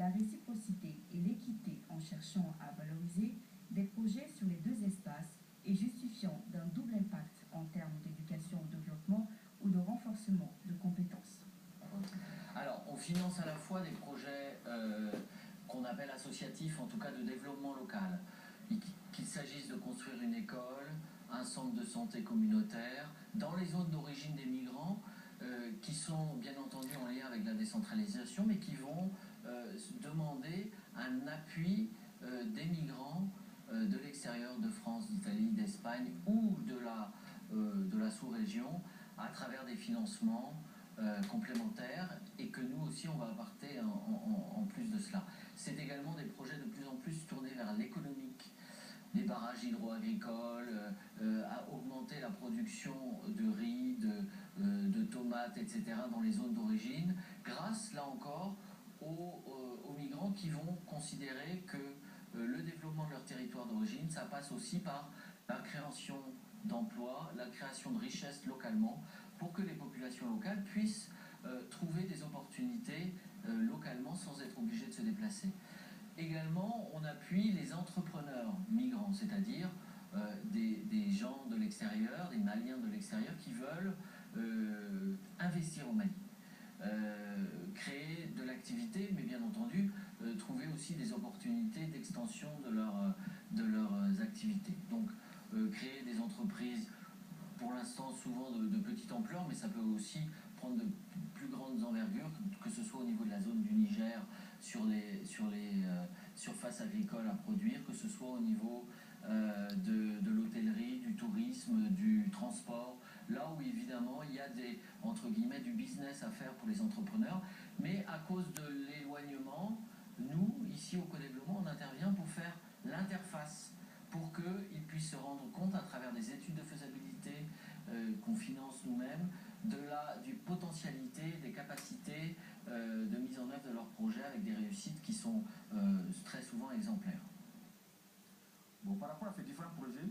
la réciprocité et l'équité en cherchant à valoriser des projets sur les deux espaces et justifiant d'un double impact en termes d'éducation au développement ou de renforcement de compétences. Alors, on finance à la fois des projets qu'on appelle associatifs, en tout cas de développement local. Qu'il s'agisse de construire une école, un centre de santé communautaire, dans les zones d'origine des migrants, qui sont bien entendu en lien avec la décentralisation, mais qui vont demander un appui des migrants de l'extérieur de France, d'Italie, d'Espagne ou de la sous-région à travers des financements complémentaires et que nous aussi on va apporter en plus de cela. C'est également des projets de plus en plus tournés vers l'économique, des barrages hydro-agricoles, à augmenter la production de riz, de tomates, etc. dans les zones d'origine, grâce là encore aux migrants qui vont considérer que le développement de leur territoire d'origine, ça passe aussi par la création d'emplois, la création de richesses localement, pour que les populations locales puissent trouver des opportunités localement sans être obligées de se déplacer. Également, on appuie les entrepreneurs migrants, c'est-à-dire des gens de l'extérieur, des Maliens de l'extérieur qui veulent investir au Mali. Créer de l'activité, mais bien entendu, trouver aussi des opportunités d'extension de leurs activités. Donc, créer des entreprises, pour l'instant souvent de petite ampleur, mais ça peut aussi prendre de plus grandes envergures, que ce soit au niveau de la zone du Niger, sur les surfaces agricoles à produire, que ce soit au niveau de l'hôtellerie, du tourisme, du transport, là où évidemment il y a entre guillemets, du business à faire pour les entrepreneurs, mais à cause de l'éloignement, nous, ici au co-développement, on intervient pour faire l'interface, pour qu'ils puissent se rendre compte à travers des études de faisabilité qu'on finance nous-mêmes, du potentialité, des capacités de mise en œuvre de leurs projets avec des réussites qui sont très souvent exemplaires. Bon, par rapport à ces différents projets,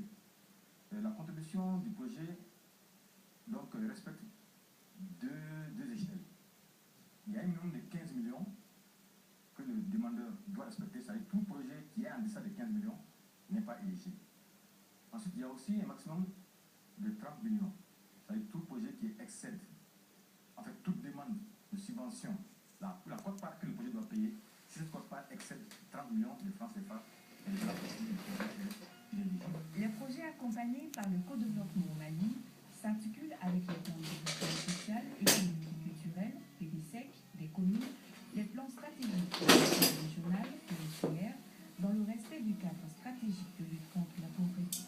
la contribution du projet donc, respecte deux échelles. Il y a un minimum de 15 millions que le demandeur doit respecter, c'est-à-dire tout projet qui est en deçà de 15 millions n'est pas éligible. Ensuite, il y a aussi un maximum de 30 millions, c'est-à-dire tout projet qui excède, en fait, toute demande de subvention, la quote-part que le projet doit payer, si cette quote-part excède 30 millions de francs CFA, elle est éligible. Les projets accompagnés par le co-développement au Mali s'articulent avec les plans de développement social, économique et culturel, PDSEC, des communes, les plans stratégiques régional et insulaires, dans le respect du cadre stratégique de lutte contre la pauvreté.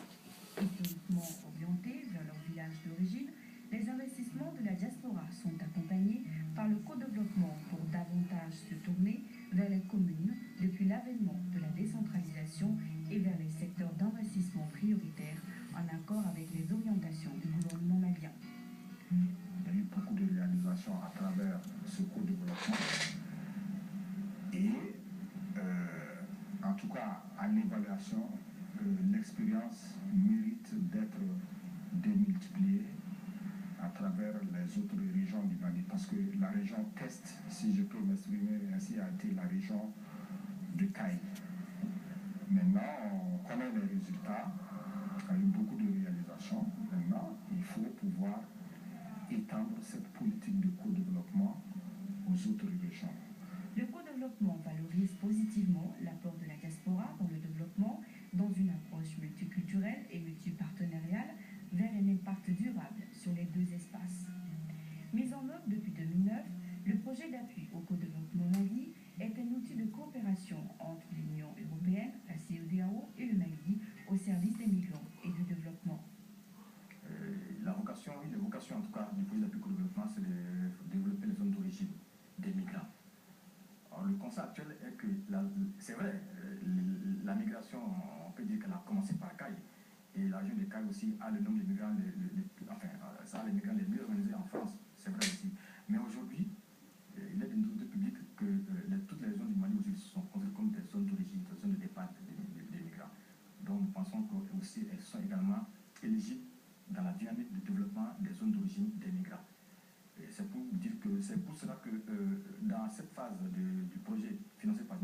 Historiquement orientés vers leur village d'origine, les investissements de la diaspora sont accompagnés par le co-développement pour davantage se tourner vers les communes depuis l'avènement de la décentralisation et vers les secteurs d'investissement prioritaires en accord avec les orientations du gouvernement malien. Il y a eu beaucoup de réalisations à travers ce co-développement et en tout cas en évaluation, l'expérience mérite d'être démultipliée à travers les autres régions du Mali, parce que la région test, si je peux m'exprimer ainsi, a été la région de Caille. Maintenant, on connaît les résultats, il y a eu beaucoup de réalisations. Maintenant, il faut pouvoir étendre cette politique de co-développement aux autres régions. Le co-développement valorise positivement l'apport de la diaspora dans le développement dans une approche multiculturelle et multipartenariale vers un impact durable sur les deux espaces. Mis en œuvre depuis 2009, le projet d'appui au co-développement Mali est un outil de coopération entre l'Union européenne, la CEDEAO et le Mali au service des migrants et du développement. La vocation en tout cas du projet d'appui au développement, c'est de développer les zones d'origine des migrants. Alors, le constat actuel est que, c'est vrai, la migration, on peut dire qu'elle a commencé par Caille, et la région de Caille aussi a le nombre de migrants, ça a les migrants les mieux organisés en France, c'est vrai aussi. Mais aujourd'hui, il est de notre public que toutes les zones du Mali aussi sont considérées comme des zones d'origine, des zones de départ des migrants. Donc nous pensons qu'elles sont également éligibles dans la dynamique de développement des zones d'origine des migrants. C'est pour dire que c'est pour cela que dans cette phase du projet financé par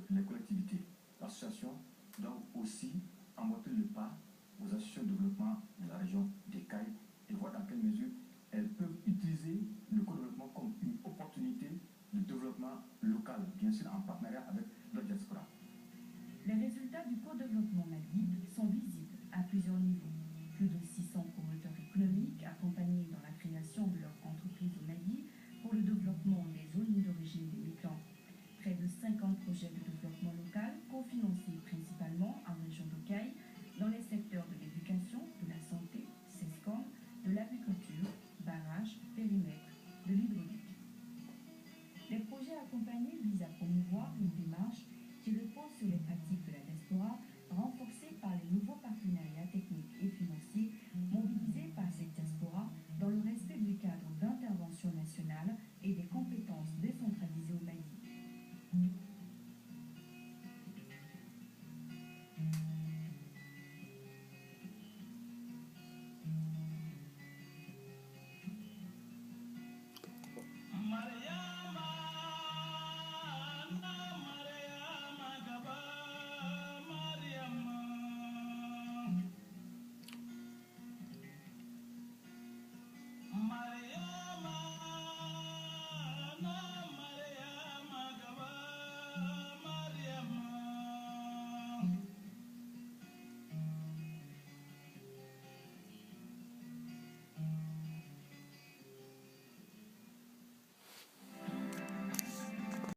les collectivités. L'association doit aussi emboîter le pas aux associations de développement de la région des Cayes et voir dans quelle mesure elles peuvent utiliser le co-développement comme une opportunité de développement local, bien sûr en partenariat avec la diaspora. Les résultats du co-développement malique sont visibles à plusieurs niveaux. Plus de 600 promoteurs économiques accompagnés dans la création de leur entreprise au Mali pour le développement des zones d'origine des migrants. Près de 50 projets de développement local cofinancés